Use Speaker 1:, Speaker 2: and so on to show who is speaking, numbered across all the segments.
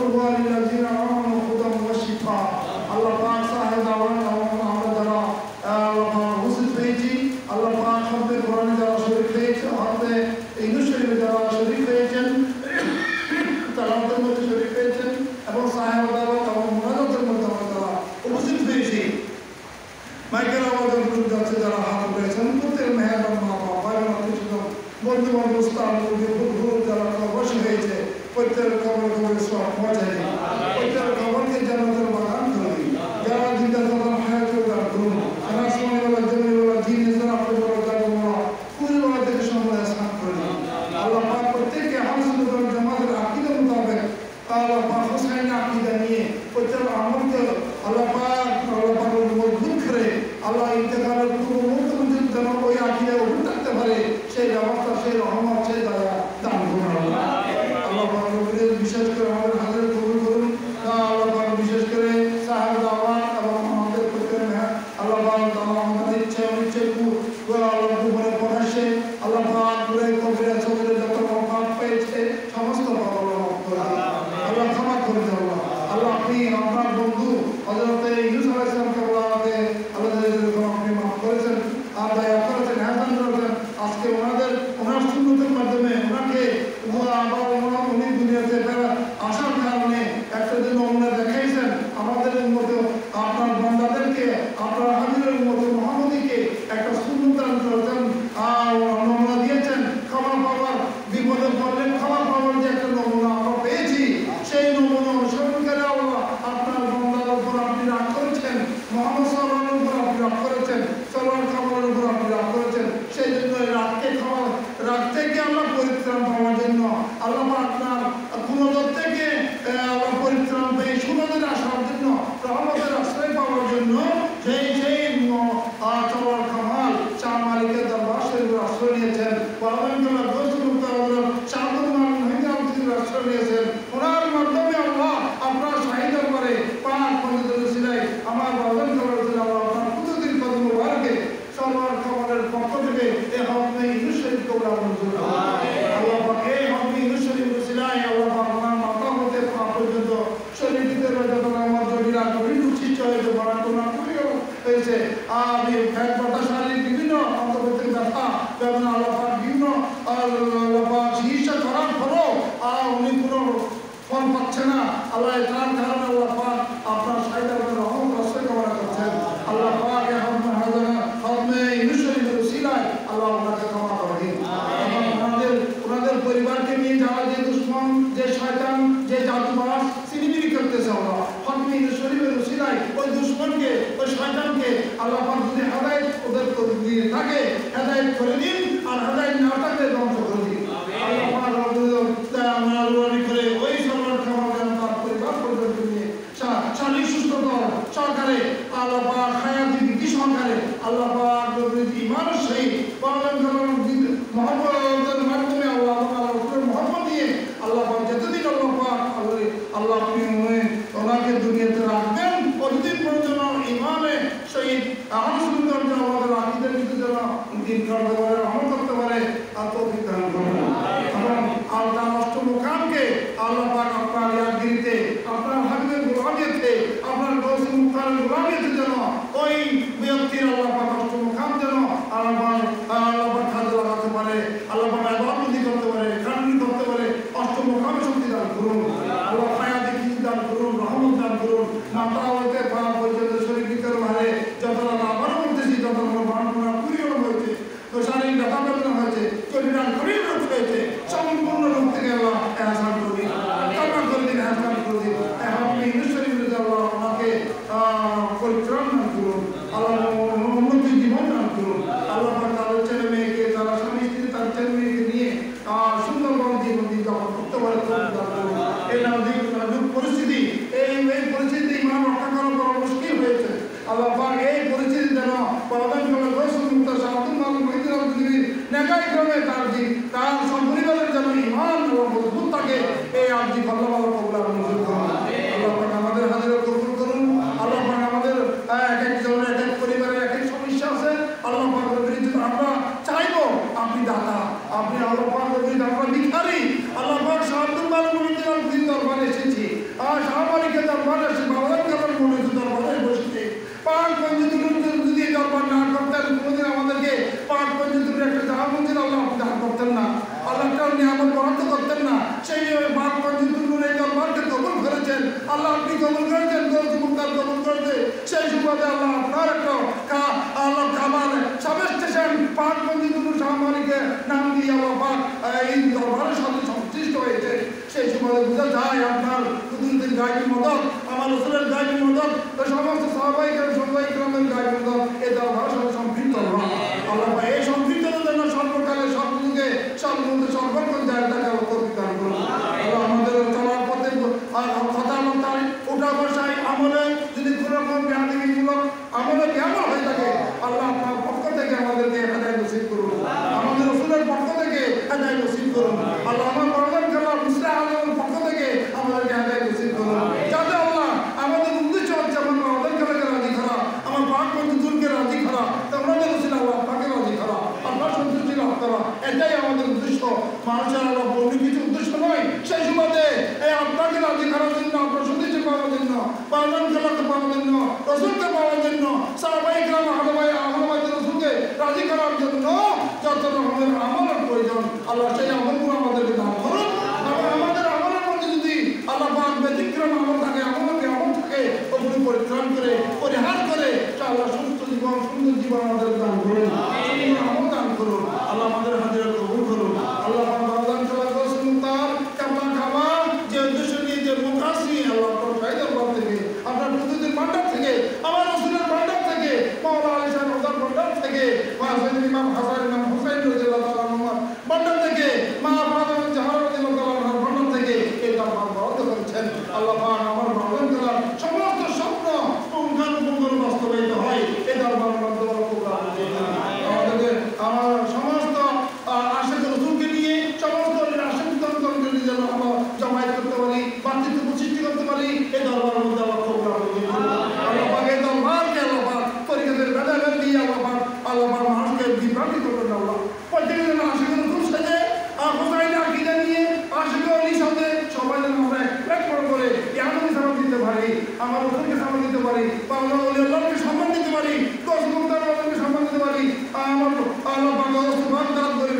Speaker 1: وطوبى للذين آمنوا هدى وشفاء আল্লাহ পাক সাহেব দাওয়ান আমরা যারা উপস্থিত হয়েছি আল্লাহ পাক শব্দের কোরআনে যারা শরীক হয়েছে হাতে ইংলিশ শরীফে যারা শরীক হয়েছেন তালাওয়াতের মধ্যে শরীক হয়েছেন এবং সাহেব দাওয়াত এবং মুনাজাতের মধ্যে আমরা যারা উপস্থিত হয়েছি মাইকেল আমাদের গ্রুপ যাচ্ছে যারা হাত উঠেছেন প্রত্যেক মেহরবান মা বাবা ভাই বোন বন্ধু বান্ধব স্থান যারা বসে হয়েছে প্রত্যেক খবর খবরের সব মজাই প্রত্যেক খবরকে জানাতের বাগান করবি যারা জিন্দা তাদের হায়াতের দান করুন সারা সময়বেলা জমিবেলা দিন এসে আপনি বড় জাগবেলা পুরোবেলা থেকে সময় স্নান করুন আল্লাহ পাক প্রত্যেককে হাসুল জামাতের আকিদা মোতাবেক আল্লাহ পাক হোসাইন আকিদা নিয়ে প্রত্যেক আমলকে আল্লাহ পাক মজবুত করে আল্লাহ ইন্তেকালের পূর্ব মুহূর্ত যেন ওই আকিদা উঠে থাকতে পারে সেই ব্যবস্থা সেই রহমত সেই দয়া দান করুন আল্লাহ পাক বিশেষ করে আমাদের হাজার কবুল করুন আল্লাহ পাক বিশেষ করে সাহেব দাওয়াত এবং আমাদের প্রত্যেক আল্লাহ পাক আমাদের ইচ্ছে অনিচ্ছে আল্লাহ উপরে প্রকাশে আল্লাহ পাক পুরে কবিরা সবরে যত পাপ পেয়েছে সমস্ত পাপ আল্লাহ ক্ষমা করে দেন আল্লাহ আপনি আপনার বন্ধু হযরত ইউসুফ আলাইহিস সালামকে আল্লাহ আপনি মাফ করেছেন আর দয়া করেছেন হাসান করেছেন আজকে ওনার সুন্নতের মাধ্যমে ওনাকে আবার উনি দুনিয়াতে আসার কারণে একটা দিন নমুনা দেখাইছেন আমাদের উম্মত আপনার বান্দাদেরকে আপনার হাবিবের উম্মত মুহাম্মদীকে একটা সুন্নত দান করেছেন আর নমুনা দিয়েছেন ক্ষমা পাওয়ার বিপদে পড়লে ক্ষমা পাওয়ার যে একটা নমুনা আমরা পেয়েছি সেই নমুনা অনুসরণ করে আল্লাহ আপনার বান্দার উপর আপনি রাগ করেছেন মুহাম্মদ সাল্লাল্লাহু আলাইহি ওয়াসাল্লামের উপর আপনি রাগ করেছেন সাল্লাল্লাহু কামালের উপর আপনি রাগ করেছেন সেই জন্য রাগ থেকে আল্লাহ পরিত্রাণ পাওয়ার জন্য আল্লাহ আপনার কুনজর থেকে আল্লাহ পরিত্রাণ পেয়ে সুনজরে আসার জন্য রহমতের আশ্রয় পাওয়ার জন্য সেই চলার কামাল শাহ মালিকের দরবার শরীফের আশ্রয় নিয়েছেন বাবানগলা শাহুল মালিকের আশ্রয় নিয়েছেন ওনার মাধ্যমে আল্লাহ আপনার শাহী দরবারে পাক পবিত্র সিলাই আমার বাবানগলা আল্লাহ আপনার কুদরতের কদম মুবারকে সবার কামালের পক্ষ থেকে এই হকমে ইউসুফ শরীফ কবুল মঞ্জুর আল্লাহ পাক এই হকমে ইউসুফ শরীফ সিলাই আল্লাহ পাক ওনার মাথা হতে পা পর্যন্ত শরীরের যত নামাজ জড়িয়ে করি উচিত হয়েছে বড় কোন হয়েছে আমি ফ্যাট বাতা শারীরিক বিভিন্ন অন্তর্বর্তী ব্যথা যেমন আল্লাহ পাক বিভিন্ন আল্লাহ পাক চিকিৎসা করার পরও উনি কোনো ফল পাচ্ছে না আল্লাহ তার কারণে আল্লাহ পাক আপনার সাইডের রহমত আশ্রয় কামনা করছেন আল্লাহ পাক হকমে ইউসুফ শরীফের উসিলায় আল্লাহ ওনাকে ক্ষমা করে দিন ওনাদের পরিবারকে নিয়ে যারা যে দুশ্মন যে শয়তান যে জাদুবাজ সিনিমিনি করতেছে আল্লাহ হকমে ইউসুফ শরীফের উসিলায় ওই দুশ্মনকে ওই শয়তানকে আল্লাহ পাক যদি হেদায়েত ওদের দিয়ে থাকে হেদায়েত করে দিন আর হেদায়েত না থাকলে ধ্বংস করে দিন আল্লাহ পাক রব্বুল করে ওই সবার ক্ষমা করেন তার পরিবার পর্যন্ত নিয়ে শারীরিক সুস্থতা সহকারে আল্লাহ পাক হায়াতি বৃদ্ধি সহকারে আল্লাহ পাক রব্বুল ঈমানের সহিত মুহাম্মদের মাধ্যমে আল্লাহ মুহাম্মদ দিয়ে আল্লাহ পাক যতদিন আল্লাহ পাক আল্লাহ আপনি ওনাকে দুনিয়াতে রাখবেন প্রতিদিন পর্যন্ত ইমানে শহীদ আহমদ সুন্দর আমাদের আকিদের ভিতরে যেন দিন করতে পারে আমল করতে পারে আর তৌফিক দান করুন এবং আল্লাহ অষ্টমুখামকে আল্লাহ পাক আপনার ইয়াদগিরিতে আপনার হাবিবের গোলামিতে আপনার গৌসে মুখার গোলামিতে যেন ওই ব্যক্তির আল্লাহ পাক অষ্টমুখাম যেন আল্লাহ সুবাদে আল্লাহ আপনার একটা আল্লাহ কামাল সাবস্টেশন পাকবন্দি দুটো সামানিকে নাম দিয়ে আল্লাহ পাক এই দরবারের সাথে সংশ্লিষ্ট হয়েছে। সেই সুবাদে বোঝা যায় আপনার কুদরতের গায়বী মদত, আমার রাসূলের গায়বী মদত, সমস্ত সাহাবায়ে কেরামের গায়বী মদত এই দরবারের সাথে সম্পৃক্ত হওয়া। আল্লাহ পাক এই সম্পৃক্ততার জন্য সর্বকালে সর্বযুগে সর্বমধ্যে সর্বক্ষণ জায়গাটাকে তৌফিক দান করুন। আল্লাহ আমাদের চলার পথে কথাবার্তায় ওঠা বসায় আমলে যদি কোনো রকম জ্ঞানীমূলক আমলে কেমন হয়ে থাকে আল্লাহ আপনার পক্ষ থেকে আমাদেরকে হেদায়েত নসিব করুন, আমাদের রাসূলের পক্ষ থেকে হেদায়েত নসিব করুন। আল্লাহ আমার পরম কালাম মুসলিম আলমের পক্ষ থেকে আমাদেরকে হেদায়েত নসিব করুন। যাতে আল্লাহ আমাদের উদ্দেশ্য হচ্ছে আমার আমাদের কালাকে রাজি করা, আমার পাক বন্ধুদেরকে রাজি করা, তোমাদের রাসূল আল্লাহ আপনাকে রাজি করা, আপনার সন্তুষ্টি লাভ করা, এটাই আমাদের উদ্দেশ্য। মানুষের আল্লাহ অন্য কিছু উদ্দেশ্য নয়। সেই সুবাদে এই আপনাকে রাজি করার জন্য, আপনার সন্তুষ্টি পাওয়ার জন্য, পালন কালাকে পাওয়ার জন্য, রাসূলকে পাওয়ার জন্য, সাহাবায়ে কেরাম আহলে রাসূলকে রাজি করার জন্য যত রকমের আমলের প্রয়োজন আল্লাহ সেই আমলগুলো আমাদেরকে দান করুন। আমাদের আমলের মধ্যে যদি আল্লাহ পাক ব্যতিক্রম আমল থাকে, আমল থাকে ওগুলো পরিত্রাণ করে পরিহার করে আল্লাহ সুস্থ জীবন সুন্দর জীবন আমাদের দান করুন, আমল দান করুন। আল্লাহ আমাদের হাজিরা কবুল করুন। আল্লাহ দান করা তার কামনা খাওয়া যে উদ্দেশ্য নিয়ে যে মুখাস নিয়ে আল্লাহ আপনার সাইদের বাদ থেকে আপনার প্রতিদিন ভান্ডার থেকে আমার রাসূলের ভান্ডার থেকে মাওলা আলী সাহেব ওদের ভান্ডার থেকে ইমাম হাসান ইমাম হুসাইন রাদিয়াল্লাহু তাআলা আনহুর ভান্ডার থেকে মা ফাতেমা জাহরা রাদিয়াল্লাহু তাআলা আনহার ভান্ডার থেকে এই দরবার বরাদ্দ করেছেন। আল্লাহ পাক আমার ভালো করার সমস্ত স্বপ্ন পুঙ্খানুপুঙ্খ বাস্তবায়িত হয় এই দরবার বরাদ্দ করা আমাদেরকে আমার সমস্ত আশিক রাসূলকে নিয়ে সমস্ত আশিক তন্ত্রকে নিয়ে যেন আমরা জমায়েত করতে পারি, বাতৃত্ব প্রতিষ্ঠিত করতে পারি এই দরবারের মধ্যে আল্লাহ কবুল করুন। আল্লাহ পাক এই দরবারকে আল্লাহ পাক তরিকাতের ভেদাভেদ দিয়ে আল্লাহ পাক মানুষকে বিভ্রান্তি করবেন। আল্লাহ প্রত্যেকের জন্য আশিক রাসূল সাথে হুসাইনের আকীদা নিয়ে আশিক আলীর সাথে সবাই যেন আমরা এক করে ইয়ানুকে সামাল দিতে পারি, আমার রাসূলকে সামাল দিতে পারি, আল্লাহ আল্লাহকে সম্মান দিতে পারি, দশমুক্তারকে সম্মান দিতে পারি, আমার আল্লাহ পাক সুবহানাহু করে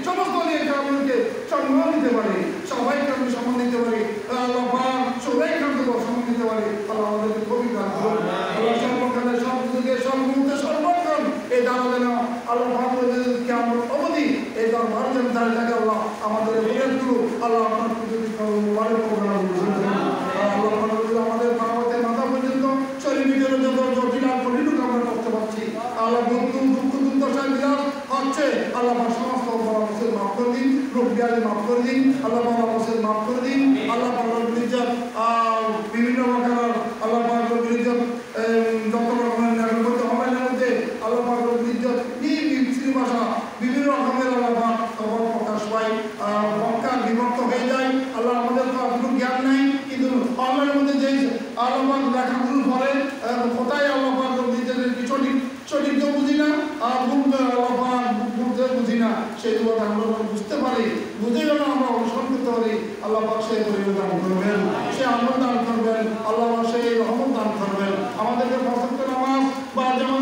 Speaker 1: সমস্ত নিয়ে আমাদেরকে সম্মান দিতে পারি, সবাইকে আমি সম্মান দিতে পারি, আল্লাহ পাক সবাইকে আমি সম্মান দিতে পারি। আল্লাহ আমাদেরকে খুবই দান করুন। আল্লাহ সর্বকালে সব যুগে সব মুহূর্তে সর্বক্ষণ এই দান যেন আল্লাহ পাক কিয়ামত অবধি এই দরবার যেন দাঁড়িয়ে থাকে। আল্লাহ আমাদের বিরোধগুলো আল্লাহ আপনার মুবারক করুন। আল্লাহ আমাদের মানবতের মাথা পর্যন্ত শরীরের যত জটিল আর কঠিন আমরা করতে পারছি আল্লাহ দুঃখ দুর্দশায় বিরাজ হচ্ছে আল্লাহ সমস্ত অপরাধের মাফ করে দিন, রোগ ব্যাধি মাফ করে দিন, আল্লাহ অপরাধের মাফ করে দিন। আল্লাহ বিরুদ্ধে বিভিন্ন প্রকার আল্লাহ বিরুদ্ধে যত রকমের নিরাপত্তা মোবাইলের মধ্যে আল্লাহ বিরুদ্ধে ভাষা বিভিন্ন রকমের আল্লাহ খবর প্রকাশ পায়, মক্কা বিভক্ত হয়ে যায়। আল্লাহ আমাদের তো কোনো জ্ঞান নাই, কিন্তু অনলাইনের মধ্যে যে আল্লাহ লেখাগুলো পড়ে কোথায় আল্লাহ সঠিক বুঝি না, ভুলতে বুঝি না, সেই কথা আমরা বুঝতে পারি, বুঝে যেন আমরা অনুসরণ করতে পারি। আল্লাহ পাক সেই দান করবেন, সে আমল দান করবেন, আল্লাহ পাক সেই রহমত দান করবেন। আমাদেরকে ৫ ওয়াক্ত নামাজ বা যেমন